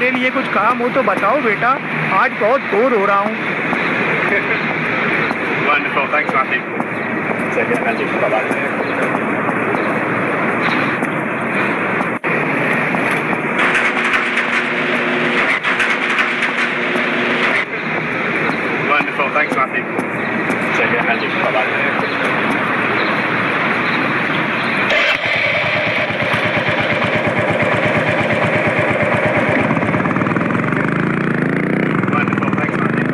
मेरे लिए कुछ काम हो तो बताओ बेटा, आज बहुत बोर हो रहा हूँ। Wonderful, thanks Matthew. Sehr gerne, Andy. Bye-bye. Wonderful, thanks Matthew. Sehr gerne, Andy. Bye-bye. Wonderful, thanks Matthew.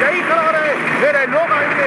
यही खड़ा रहे, मेरे लोग आएंगे।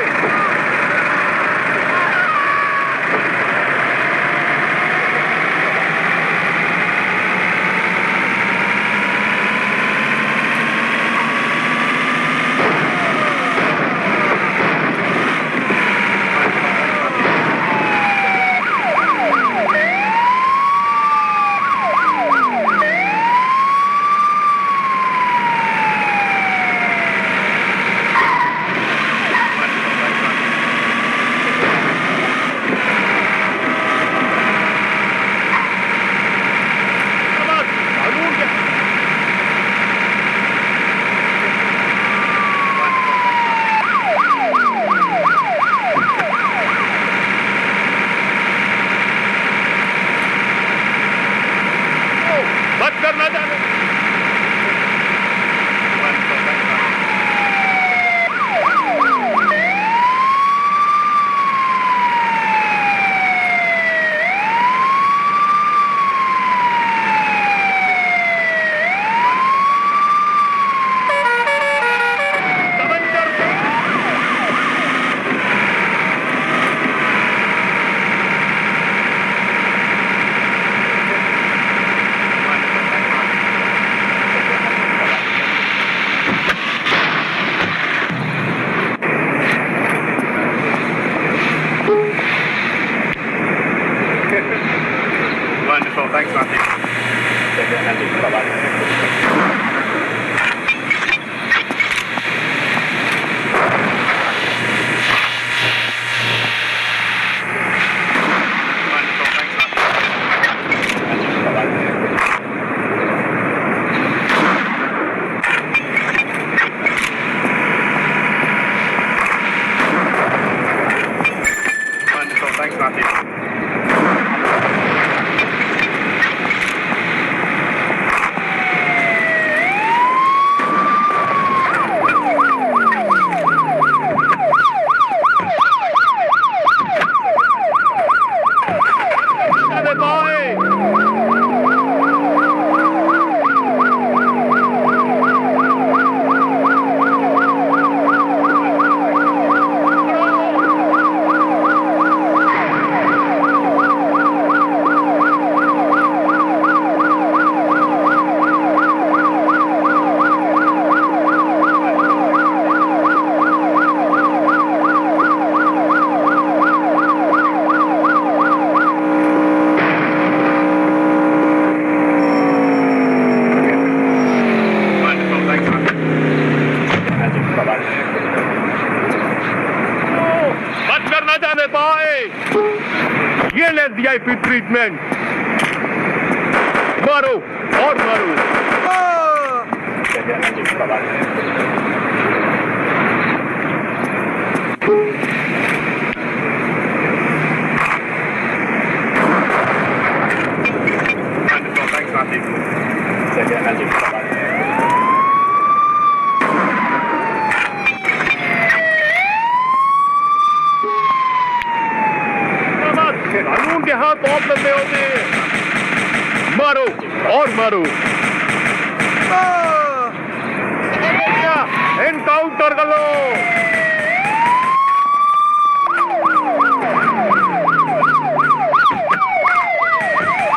मत करना जाने। Wonderful, thanks Matthew. Sehr gerne, Andy. Bye-bye. Wonderful, thanks Matthew. Andy, bye-bye. Wonderful, thanks Matthew. Another boy! Wonderful, thanks Matthew. Andy, bye-bye. मत करना जाने पाए। ये ले वीआईपी ट्रीटमेंट। मारो और मारो। Sehr gerne, Andy. Bye-bye. Wonderful, thanks Matthew. Sehr gerne, Andy. Bye-bye. कानून के हाथ बहुत लंबे होते हैं। मारो और मारो। एनकाउंटर कर लो।